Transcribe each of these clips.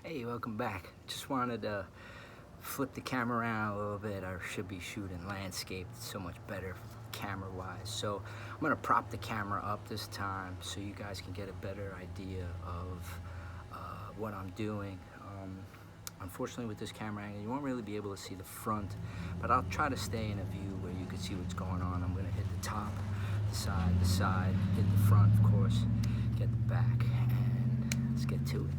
Hey, welcome back. Just wanted to flip the camera around a little bit. I should be shooting landscape. It's so much better camera wise. So I'm gonna prop the camera up this time so you guys can get a better idea of what I'm doing. Unfortunately with this camera angle, you won't really be able to see the front, but I'll try to stay in a view where you can see what's going on. I'm gonna hit the top, the side, hit the front, of course, get the back, and let's get to it.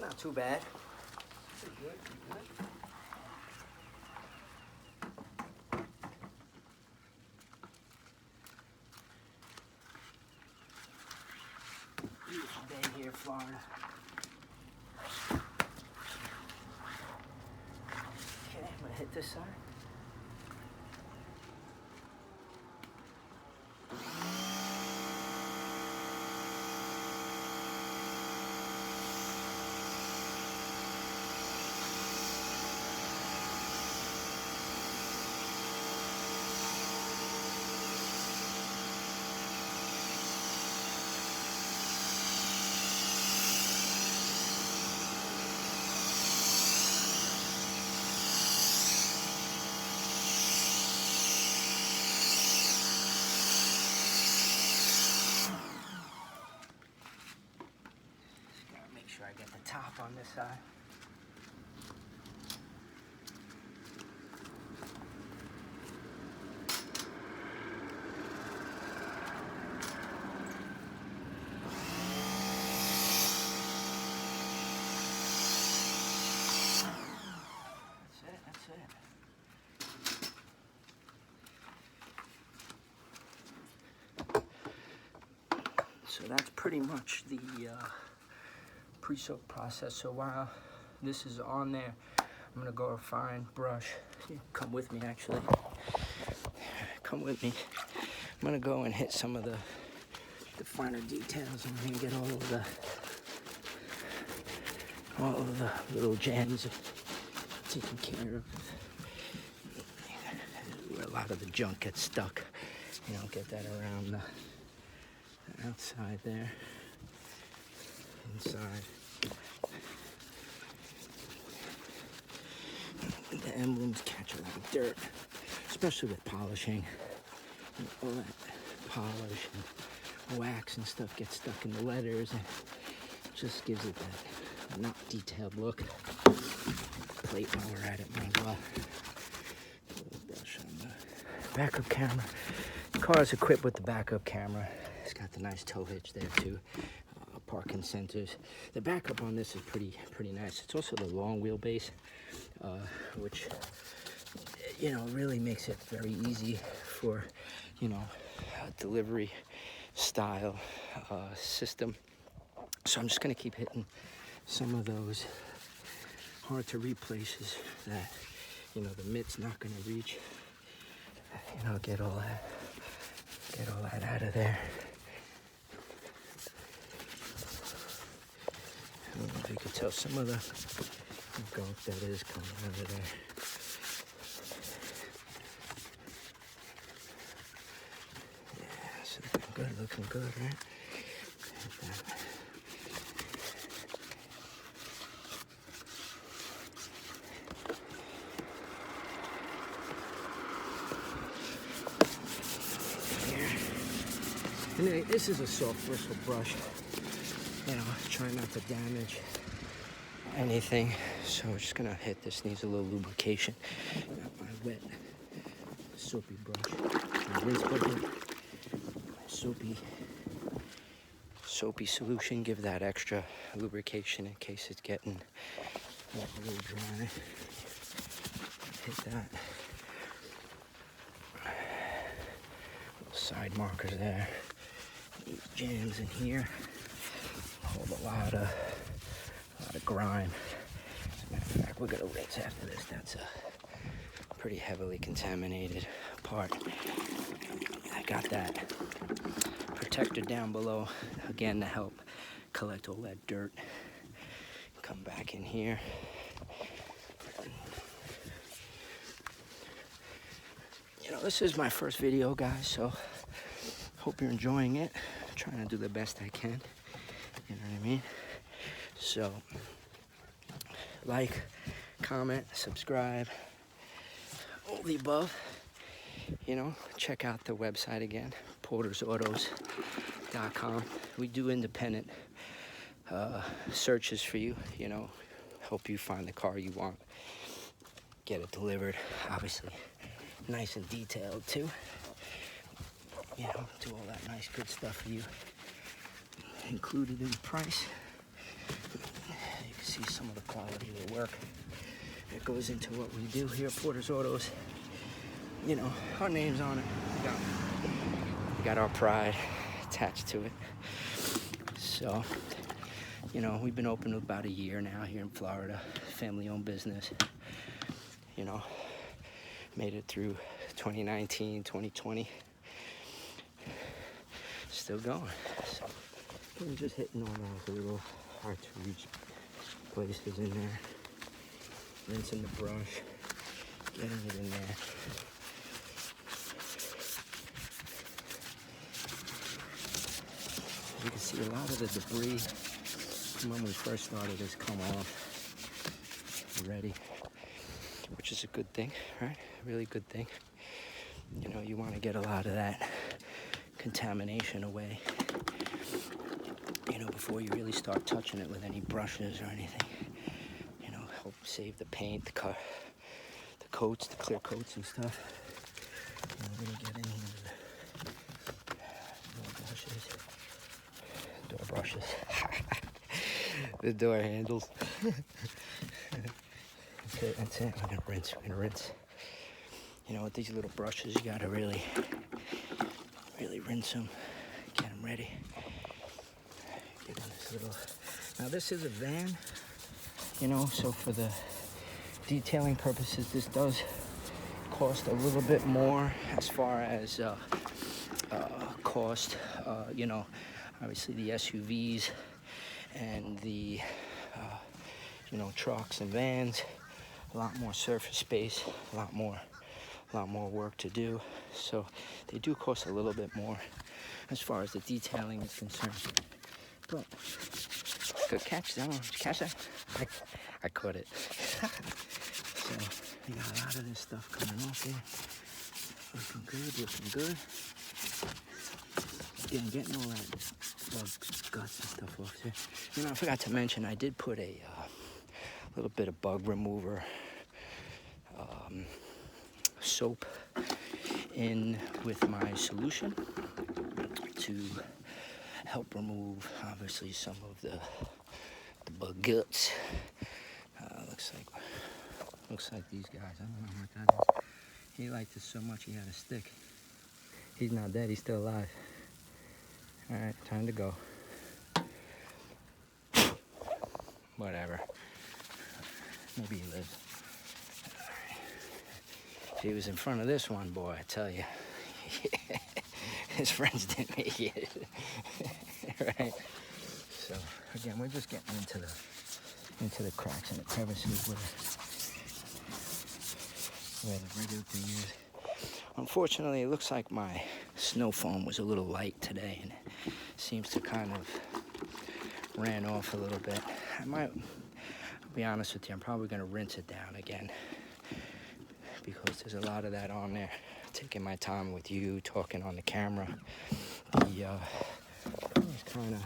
Not too bad. Pretty good, pretty good. Beautiful day here in Florida. Okay, I'm gonna hit this side. Make sure I get the top on this side. That's it. So that's pretty much the pre-soak process. So while this is on there, I'm gonna go a fine brush. Come with me, actually. Come with me. I'm gonna go and hit some of the finer details. I'm gonna get all of the little gems taken care of. Where a lot of the junk gets stuck. You know, get that around the outside there. Inside. The emblems catch a lot of dirt, especially with polishing. All that polish and wax and stuff gets stuck in the letters, and just gives it that not detailed look. Plate while we're at it, might as well. A little brush on the backup camera. The car is equipped with the backup camera. It's got the nice tow hitch there too. Parking sensors. The backup on this is pretty nice. It's also the long wheelbase, which really makes it very easy for a delivery style system. So I'm just gonna keep hitting some of those hard to reach places that the mitt's not gonna reach. Get all that out of there. I don't know if you can tell some of the gunk that is coming out of there. Yeah, so looking good, right? this is a soft bristle brush. You know, try not to damage anything. So we're just gonna hit this. Needs a little lubrication. Got my wet soapy brush. My rinse bucket. Soapy solution. Give that extra lubrication in case it's getting a little dry. Hit that. Little side markers there. These jams in here hold a lot of grime. As a matter of fact, we're gonna rinse after this. That's a pretty heavily contaminated part. I got that protector down below again to help collect all that dirt. Come back in here. You know, this is my first video, guys, so hope you're enjoying it. I'm trying to do the best I can. You know what I mean? So, like, comment, subscribe, all the above. You know, check out the website again, portersautos.com. We do independent searches for you, you know, help you find the car you want, get it delivered, obviously nice and detailed too. You know, do all that nice good stuff for you, included in the price. You can see some of the quality of the work that goes into what we do here at Porter's Autos. You know, our name's on it. We got our pride attached to it. So, you know, we've been open about a year now here in Florida, family-owned business. You know, made it through 2019, 2020. Still going. So, I'm just hitting all those little hard-to-reach places in there. Rinsing the brush, getting it in there. You can see a lot of the debris from when we first started has come off already, which is a good thing, right? Really good thing. You know, you want to get a lot of that contamination away, you know, before you really start touching it with any brushes or anything. You know, help save the paint, the coats, the clear coats and stuff. And we're gonna get in here with door brushes, the door handles. That's it. We're gonna rinse. You know, with these little brushes, you gotta really rinse them, get them ready. Get in this little. Now this is a van, you know, so for the detailing purposes, this does cost a little bit more as far as cost. You know, obviously the SUVs and the you know, trucks and vans, a lot more surface space, a lot more work to do. So they do cost a little bit more as far as the detailing is concerned. But good catch, though. Did you catch that? I caught it. So we got a lot of this stuff coming off here. Looking good. Again, getting all that guts and stuff off there. You know, I forgot to mention, I did put a little bit of bug remover soap in with my solution to help remove, obviously, some of the bug guts. Looks like these guys. I don't know what that is. He liked it so much he had a stick. He's not dead. He's still alive. All right, time to go. Whatever. Maybe he lives. If he was in front of this one, boy, I tell you, his friends didn't make it. Right? So again, we're just getting into the cracks and the crevices where the regular thing is. Unfortunately, it looks like my snow foam was a little light today, and it seems to kind of ran off a little bit. I'll be honest with you, I'm probably going to rinse it down again because there's a lot of that on there. Taking my time with you, talking on the camera, the kind of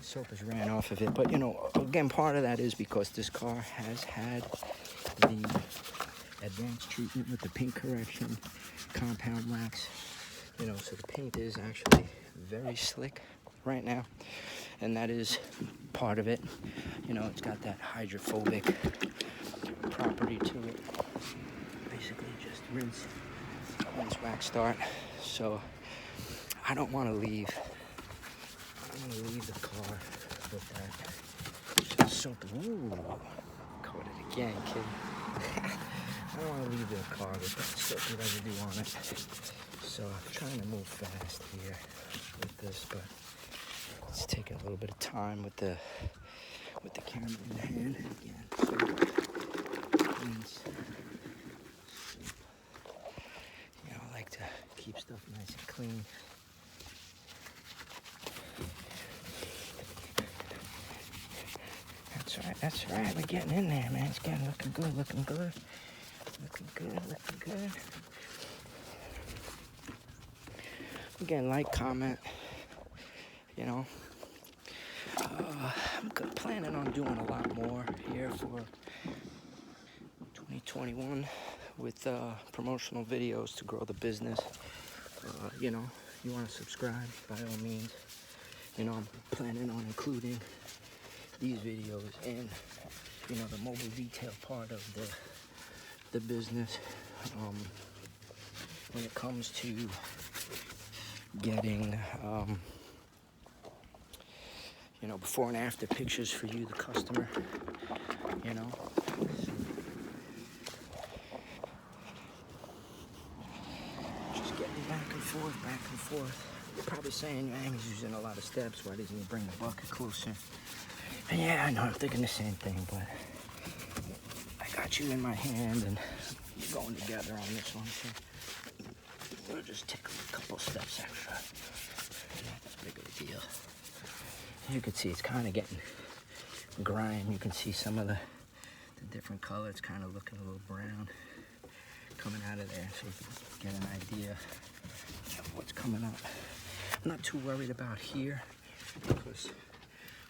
soap has ran off of it. But, you know, again, part of that is because this car has had the advanced treatment with the paint correction, compound wax. You know, so the paint is actually very slick right now, and that is part of it. You know, it's got that hydrophobic property to it. Basically just rinse, wax, start. So I don't want to leave. I don't want to leave the car with that soap. Ooh, caught it again, kid. I don't want to leave the car with that soapy residue on it. So I'm trying to move fast here with this, but it's taking a little bit of time with the camera in the hand. Again, so you know, I like to keep stuff nice and clean. That's right, we're getting in there, man. It's getting looking good. Looking good. Again, like, comment, you know. I'm planning on doing a lot more here for 2021 with promotional videos to grow the business. You know, you want to subscribe, by all means. You know, I'm planning on including these videos and, you know, the mobile detail part of the business. When it comes to getting you know, before and after pictures for you, the customer, you know. Just getting back and forth. You're probably saying, man, he's using a lot of steps. Why doesn't he bring the bucket closer? And yeah, I know, I'm thinking the same thing, but I got you in my hand and we're going together on this one. So we'll just take a couple steps extra. Not that big of a deal. As you can see, it's kind of getting grime. You can see some of the different color. It's kind of looking a little brown coming out of there, so you can get an idea of what's coming up. I'm not too worried about here because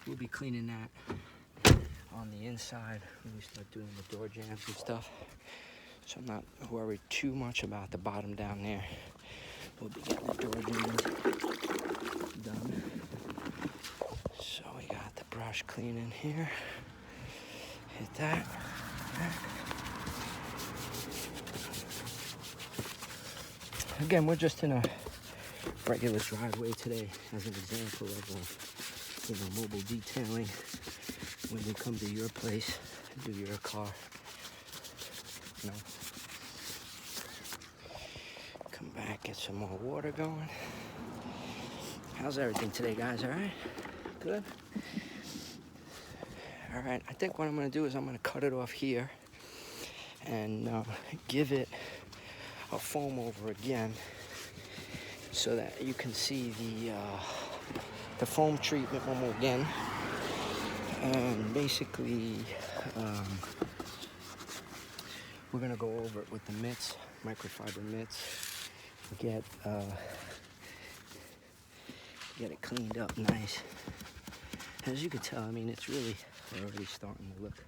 we'll be cleaning that on the inside when we start doing the door jambs and stuff. So I'm not worried too much about the bottom down there. We'll be getting the door jambs done. So we got the brush cleaning here. Hit that. Again, we're just in a regular driveway today as an example of you know, mobile detailing when we come to your place and do your car. You know, come back, get some more water going. How's everything today, guys? All right? Good? All right, I think what I'm gonna do is I'm gonna cut it off here and give it a foam over again so that you can see the foam treatment one more again. And basically, we're gonna go over it with the mitts, microfiber mitts, get it cleaned up nice. As you can tell, I mean, it's really already starting to look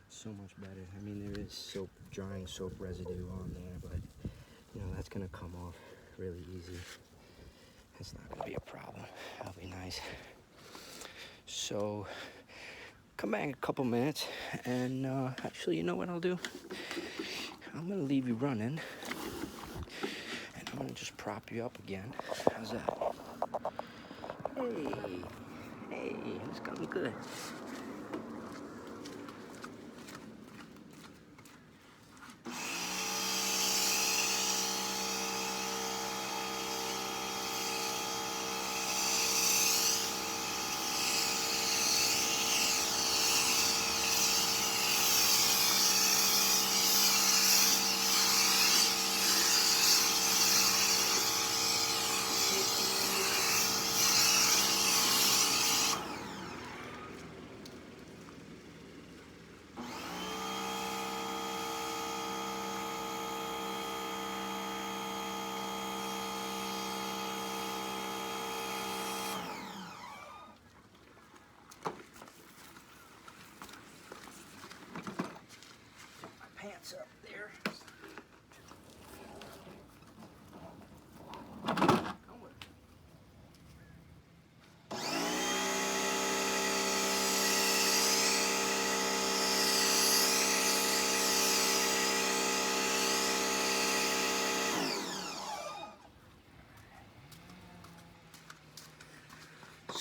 so much better. I mean, there is drying soap residue on there, but you know, that's gonna come off really easy. It's not gonna be a problem. That'll be nice. So come back in a couple minutes and actually, you know what I'll do? I'm gonna leave you running and I'm gonna just prop you up again. How's that? Hey, it's coming good.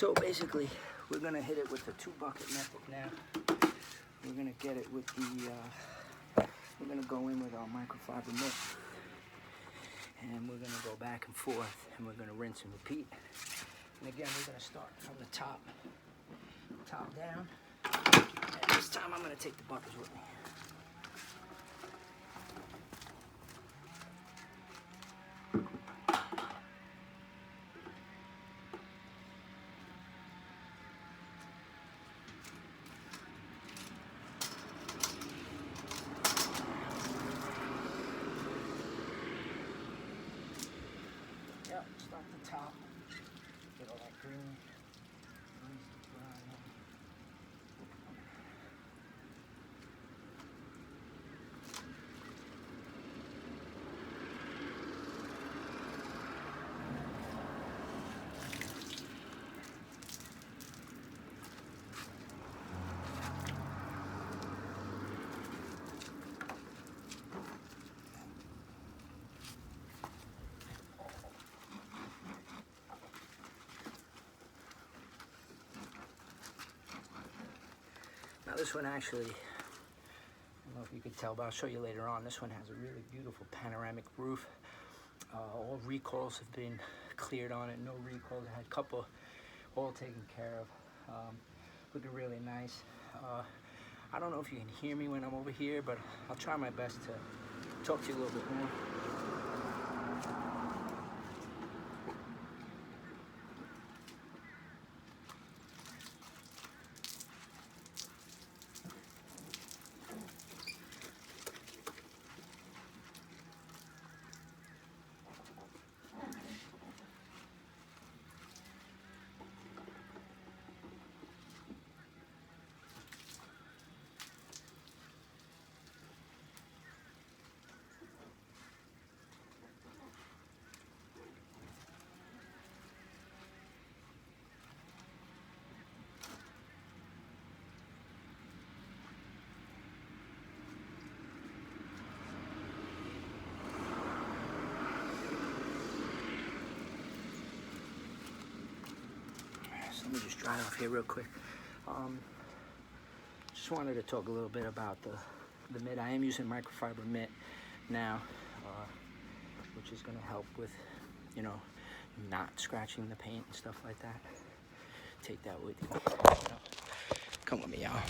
So basically, we're gonna hit it with the 2-bucket method now. We're gonna get it with the, we're gonna go in with our microfiber mitt. And we're gonna go back and forth, and we're gonna rinse and repeat. And again, we're gonna start from the top down. And this time I'm gonna take the buckets with me. Yep, start the top. Get all that green. Now this one actually, I don't know if you could tell, but I'll show you later on. This one has a really beautiful panoramic roof. All recalls have been cleared on it. No recalls. I had a couple all taken care of. Looking really nice. I don't know if you can hear me when I'm over here, but I'll try my best to talk to you a little bit more. Let me just dry off here real quick. Just wanted to talk a little bit about the mitt. I am using microfiber mitt now, which is going to help with, you know, not scratching the paint and stuff like that. Take that with you. Come with me, y'all.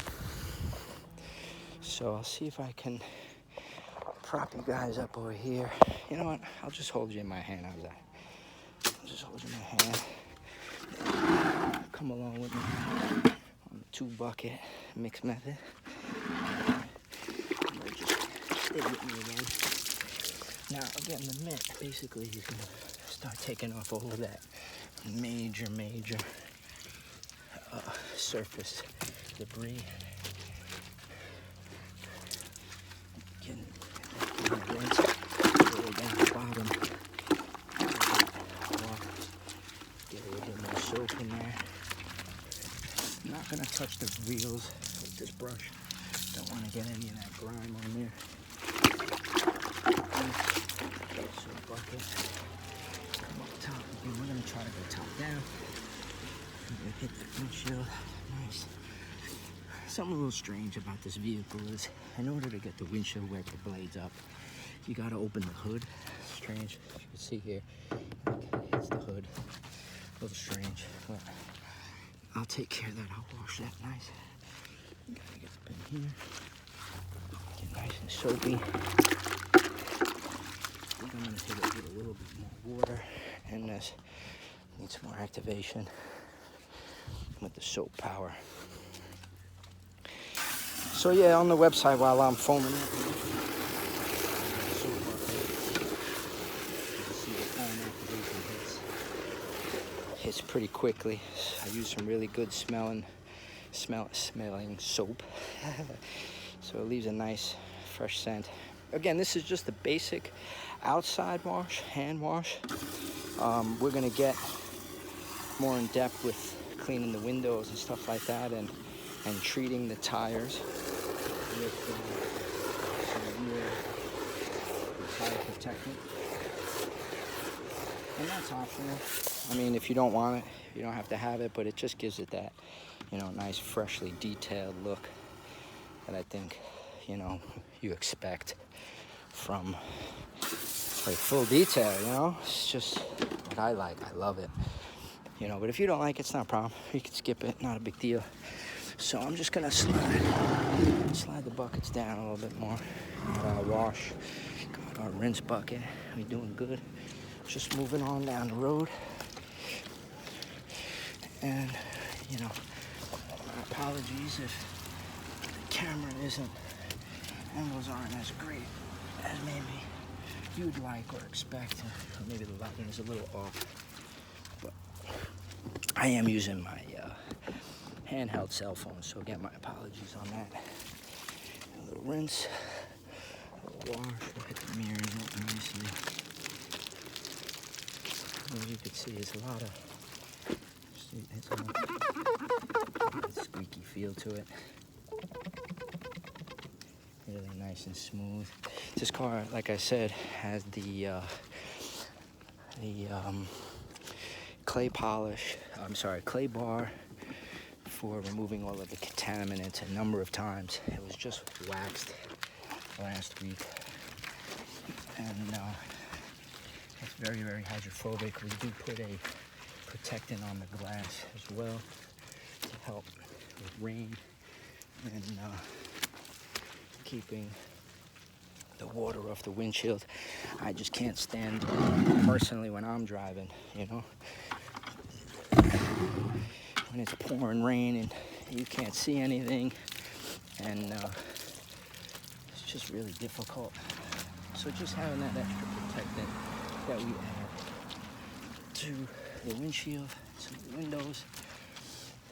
So I'll see if I can prop you guys up over here. You know what? I'll just hold you in my hand. How's that? I'll just hold you in my hand. Come along with me on the 2-bucket mix method. Just stay with me again. Now, again, the mitt basically is going to start taking off all of that major surface debris. Getting rinse really down the bottom. Get a little bit more soap in there. I'm not going to touch the wheels with this brush. Don't want to get any of that grime on there. So bucket. Come up top again. We're going to try to go top down. I'm going to hit the windshield. Nice. Something a little strange about this vehicle is, in order to get the windshield wiper blades up, you got to open the hood. Strange. As you can see here, it's the hood. A little strange, but I'll take care of that. I'll wash that nice. Gotta get up in here. Get nice and soapy. I think I'm gonna hit it with a little bit more water, and this needs more activation with the soap power. So yeah, on the website while I'm foaming up, hits pretty quickly. I use some really good smelling soap. So it leaves a nice fresh scent. Again, this is just the basic outside wash, hand wash. We're gonna get more in depth with cleaning the windows and stuff like that, and treating the tires with some real tire protectant. And that's optional. I mean, if you don't want it, You don't have to have it, but it just gives it that, you know, nice, freshly detailed look that I think, you know, you expect from like full detail, you know? It's just what I like. I love it, you know, but if you don't like it, it's not a problem. You can skip it, not a big deal. So I'm just gonna slide the buckets down a little bit more. Got our wash, got our rinse bucket. We doing good. Just moving on down the road. And, you know, my apologies if the camera angles aren't as great as maybe you'd like or expect, or maybe the lighting is a little off. But I am using my handheld cell phone, so again, my apologies on that. A little rinse, a little wash, we'll hit the mirrors up nicely. As you can see, it's a lot of, it's a squeaky feel to it. Really nice and smooth. This car, like I said, has the clay bar for removing all of the contaminants a number of times. It was just waxed last week, and it's very, very hydrophobic. We do put a protectant on the glass as well to help with rain and keeping the water off the windshield. I just can't stand personally when I'm driving, you know, when it's pouring rain and you can't see anything, and it's just really difficult. So just having that extra protectant that we add to the windshield, to the windows,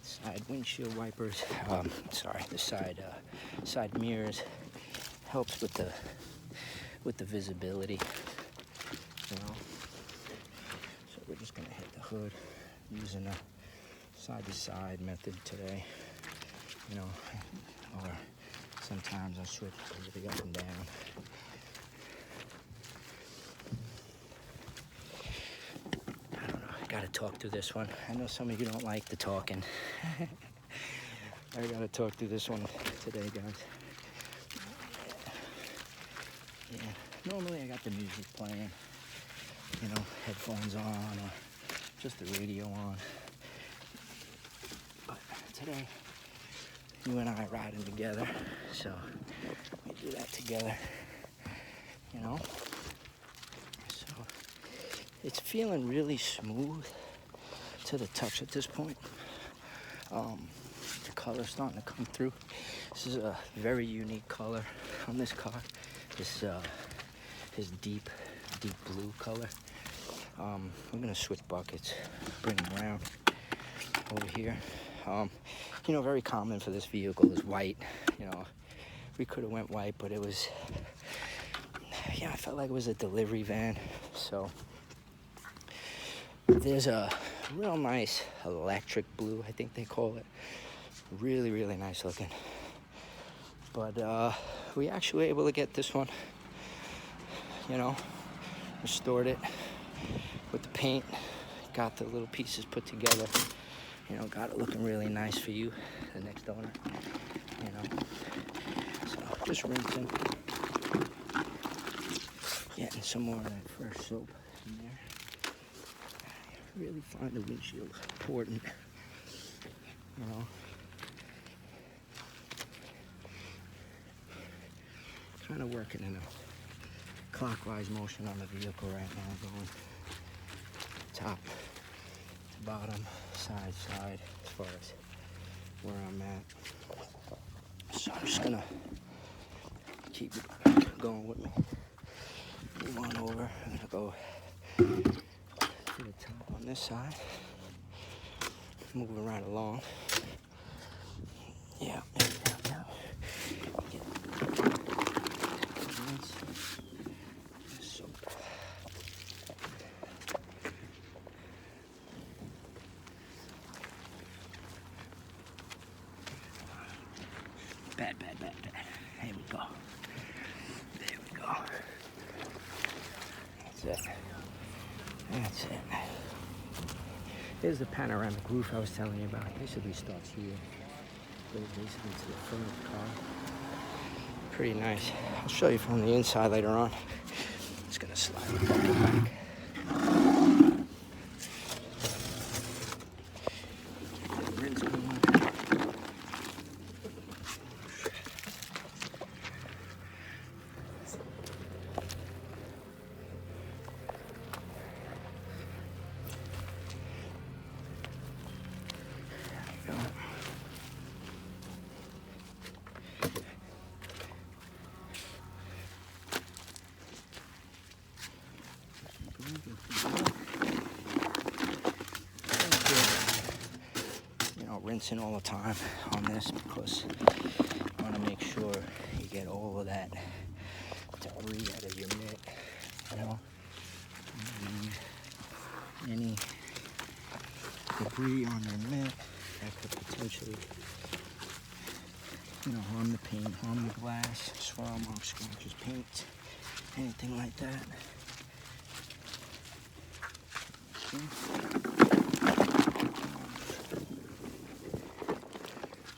side windshield wipers, the side mirrors, helps with the visibility, you know. So we're just gonna hit the hood using a side-to-side method today, you know, or sometimes I switch the up and down. I don't know, I gotta talk through this one. I know some of you don't like the talking. I gotta talk through this one today, guys. Yeah, normally I got the music playing, you know, headphones on or just the radio on. But today, you and I are riding together, so we do that together, you know. So it's feeling really smooth to the touch at this point. The color's starting to come through. This is a very unique color on this car. This deep blue color. I'm gonna switch buckets, bring them around over here. You know, very common for this vehicle is white. You know, we could have went white, but it was, yeah, I felt like it was a delivery van. So there's a real nice electric blue, I think they call it. Really, really nice looking. But we actually were able to get this one, you know, restored it with the paint, got the little pieces put together, you know, got it looking really nice for you, the next owner, you know. So just rinsing, getting some more of that fresh soap in there. Really find the windshield important, you know. Kind of working in a clockwise motion on the vehicle right now, going top to bottom, side, as far as where I'm at. So I'm just gonna keep going with me. Move on over. I'm gonna go to the top on this side. Moving right along. Yeah. Bad. There we go. That's it. Here's the panoramic roof I was telling you about. It basically starts here, goes basically to the front of the car. Pretty nice. I'll show you from the inside later on. Just gonna slide the bucket back. Get the rinse going. You know, rinsing all the time on this because I want to make sure you get all of that debris out of your mitt. You know, any debris on your mitt that could potentially, you know, harm the paint, harm the glass, swirl marks, scratches, paint, anything like that.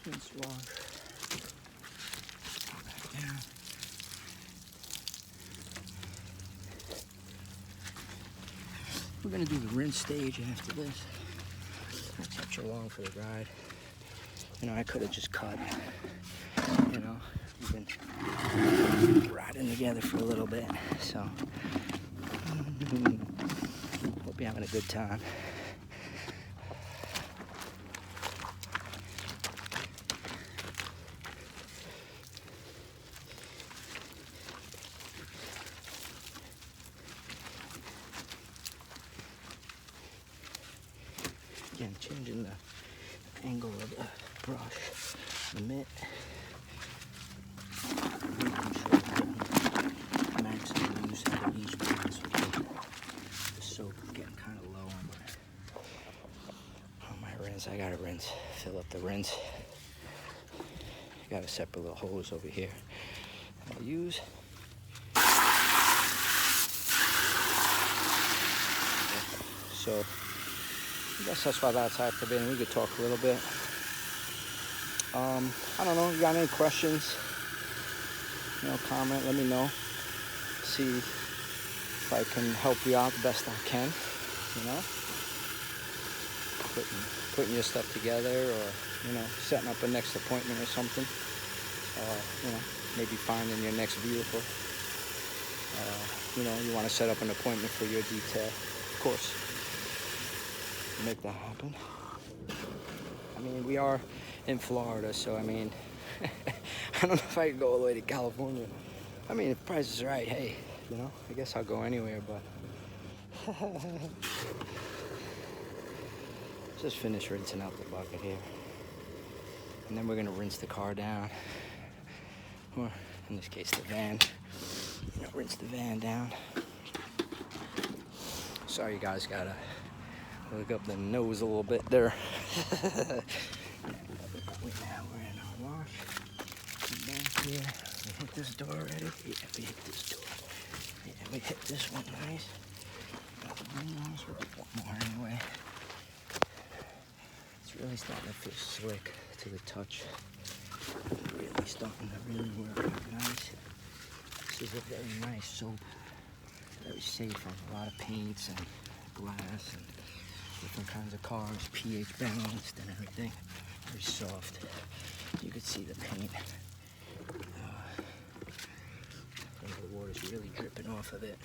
Rinse, wash. Back down. We're gonna do the rinse stage after this. Not such long for the ride. You know, I could have just cut. You know, we've been riding together for a little bit, so hope you're having a good time. Again, changing the angle of the brush, the mitt. Making sure we're getting maximum use out of each pass. The soap is getting kind of low on my rinse. I gotta rinse, fill up the rinse. Got a separate little hose over here I'll use. So I guess that's why that's after been. We could talk a little bit. I don't know. You got any questions? You know, comment. Let me know. See if I can help you out the best I can. You know, putting your stuff together, or you know, setting up a next appointment or something. You know, maybe finding your next vehicle. You know, you want to set up an appointment for your detail. Of course, make that happen. I mean, we are in Florida, so I mean, I don't know if I could go all the way to California. I mean, if the price is right, hey, you know, I guess I'll go anywhere, but just finish rinsing out the bucket here. And then we're gonna rinse the car down, or in this case, the van. You know, rinse the van down. Sorry, you guys, gotta look up the nose a little bit there. Now we're in our wash. Back here. We hit this door already. Yeah, we hit this door. Yeah, we hit this one nice. Got the green ones. We'll do one more anyway. It's really starting to feel slick to the touch. Really starting to really work out nice. This is a very nice soap. Very safe on a lot of paints and glass and different kinds of cars, pH balanced and everything. Very soft. You can see the paint. The water's really dripping off of it.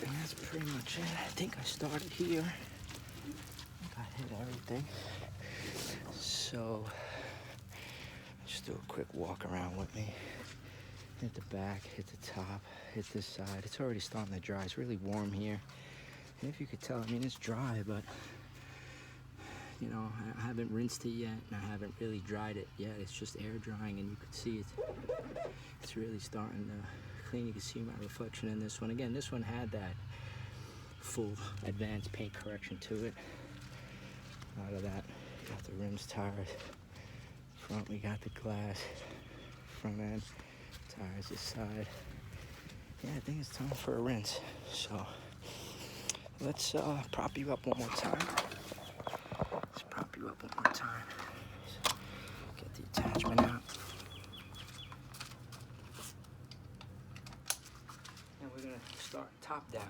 And that's pretty much it. I think I started here. I think I hit everything. So just do a quick walk around with me. Hit the back, hit the top, hit this side. It's already starting to dry. It's really warm here. And if you could tell, I mean, it's dry, but you know, I haven't rinsed it yet, and I haven't really dried it yet. It's just air drying, and you can see it. It's really starting to clean. You can see my reflection in this one. Again, this one had that full advanced paint correction to it. Out of that, got the rims, tires. Front, we got the glass. Front end, tires this side. yeah, I think it's time for a rinse. So let's prop you up one more time. Let's prop you up one more time. So, get the attachment out. And we're gonna start top down.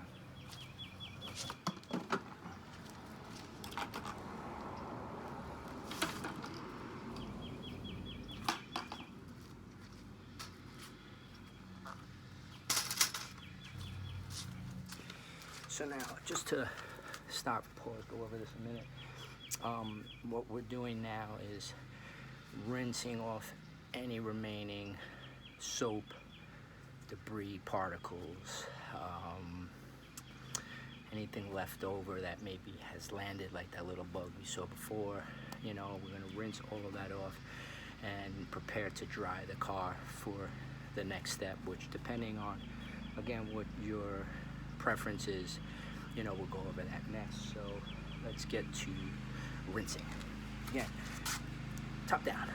So now, just to stop, pause, go over this a minute. What we're doing now is rinsing off any remaining soap, debris, particles, anything left over that maybe has landed, like that little bug we saw before. You know, we're gonna rinse all of that off and prepare to dry the car for the next step, which, depending on, again, what your preference is, you know, we'll go over that next. So let's get to rinsing. Again, top down.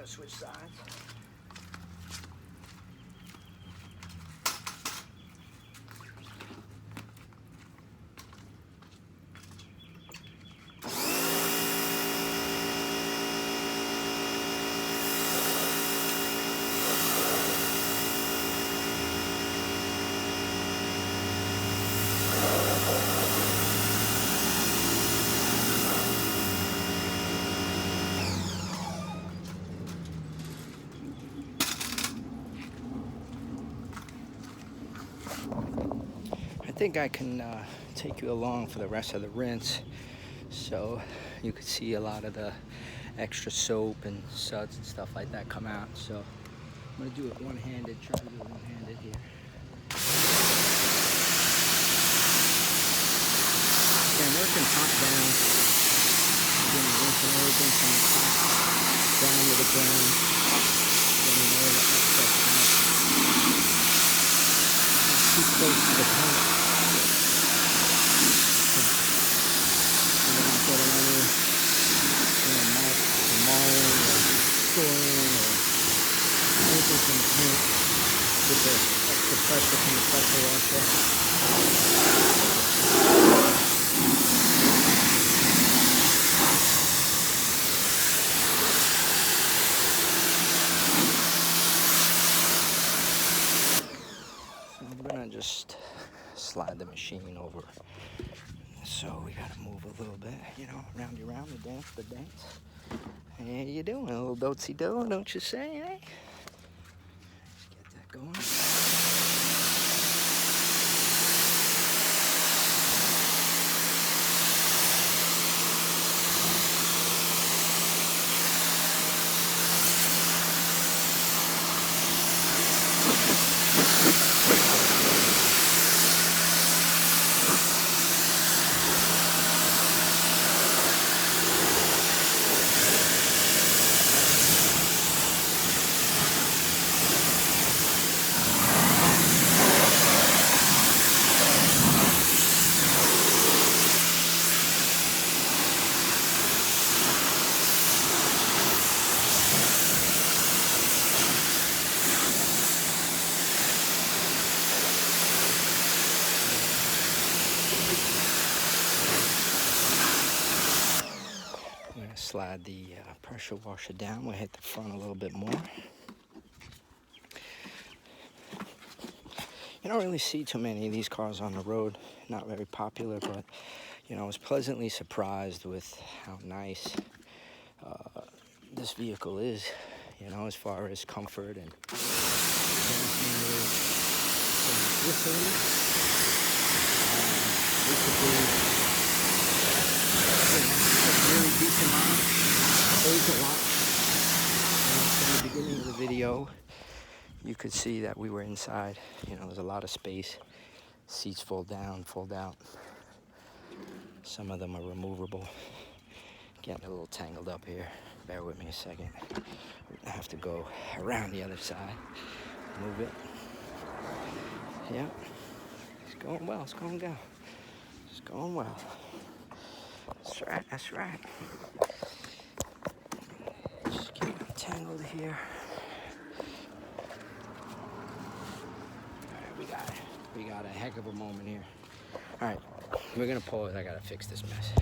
Switch sides. I think I can take you along for the rest of the rinse, so you could see a lot of the extra soap and suds and stuff like that come out. So I'm gonna do it one-handed, try to do it one-handed here. Again, working top down, again, rinsing everything from the top down to the ground, getting all the excess out. Not too close to the paint. Anything from the paint with the extra pressure from the pressure washer. So I'm gonna just slide the machine over. So we gotta move a little bit, you know, roundy round, the dance, the dance. How you doing, a little dotsy-do, don't you say, eh? Let's get that going. slide the pressure washer down. We'll hit the front a little bit more. You don't really see too many of these cars on the road. Not very popular, but you know, I was pleasantly surprised with how nice this vehicle is, you know, as far as comfort and really decent miles. Holds a lot. From the beginning of the video, you could see that we were inside. You know, there's a lot of space. Seats fold down, fold out. Some of them are removable. Getting a little tangled up here. Bear with me a second. I have to go around the other side. Move it. Yep. It's going well. It's going well. It's going well. That's right. That's right. Just get tangled here. All right, we got a heck of a moment here. All right, we're gonna pause. I gotta fix this mess.